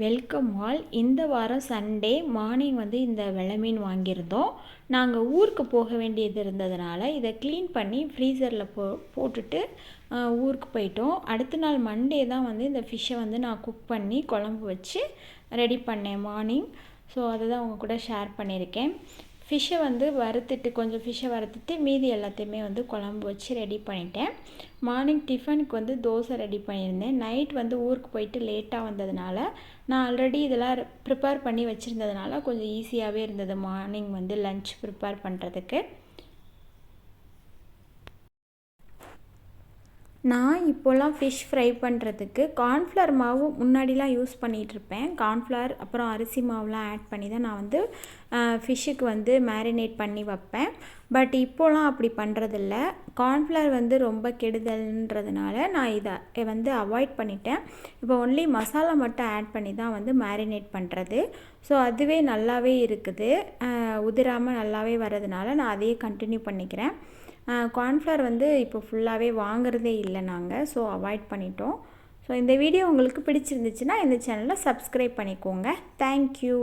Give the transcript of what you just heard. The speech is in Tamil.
Welcome all. இந்த வாரம் சண்டே மார்னிங் வந்து இந்த வெலை மீன் வாங்கியிருந்தோம். நாங்கள் ஊருக்கு போக வேண்டியது இருந்ததுனால இதை க்ளீன் பண்ணி ஃப்ரீசரில் போட்டுட்டு ஊருக்கு போயிட்டோம். அடுத்த நாள் மண்டே தான் வந்து இந்த ஃபிஷ்ஷை வந்து நான் குக் பண்ணி குழம்பு வச்சு ரெடி பண்ணேன் மார்னிங். ஸோ அதை தான் உங்கள் கூட ஷேர் பண்ணியிருக்கேன். ஃபிஷ்ஷை வந்து கொஞ்சம் ஃபிஷ்ஷை வறுத்துட்டு மீதி எல்லாத்தையுமே வந்து குழம்பு வச்சு ரெடி பண்ணிட்டேன். மார்னிங் டிஃபனுக்கு வந்து தோசை ரெடி பண்ணியிருந்தேன். நைட் வந்து ஊருக்கு போயிட்டு லேட்டாக வந்ததுனால நான் ஆல்ரெடி இதெல்லாம் ப்ரிப்பேர் பண்ணி வச்சுருந்ததுனால கொஞ்சம் ஈஸியாகவே இருந்தது மார்னிங் வந்து லன்ச் ப்ரிப்பேர் பண்ணுறதுக்கு. நான் இப்போலாம் ஃபிஷ் ஃப்ரை பண்ணுறதுக்கு கார்ன்ஃப்ளவர் மாவு முன்னாடிலாம் யூஸ் பண்ணிகிட்ருப்பேன். கார்ன்ஃப்ளவர் அப்புறம் அரிசி மாவுலாம் ஆட் பண்ணி தான் நான் வந்து ஃபிஷ்ஷுக்கு வந்து மேரினேட் பண்ணி வைப்பேன். பட் இப்போலாம் அப்படி பண்ணுறதில்ல. கார்ன்ஃப்ளவர் வந்து ரொம்ப கெடுதல்ன்றதுனால நான் இதை வந்து அவாய்ட் பண்ணிட்டேன். இப்போ ஒன்லி மசாலா மட்டும் ஆட் பண்ணி தான் வந்து மேரினேட் பண்ணுறது. ஸோ அதுவே நல்லாவே இருக்குது, உதிராமல் நல்லாவே வர்றதுனால நான் அதையே கண்டினியூ பண்ணிக்கிறேன். கார்ன்ஃப்ளவர் வந்து இப்போ ஃபுல்லாகவே வாங்குறதே இல்லை நாங்கள், ஸோ அவாய்ட் பண்ணிட்டோம். ஸோ இந்த வீடியோ உங்களுக்கு பிடிச்சிருந்துச்சுன்னா இந்த சேனலை சப்ஸ்கிரைப் பண்ணிக்கோங்க. தேங்க்யூ.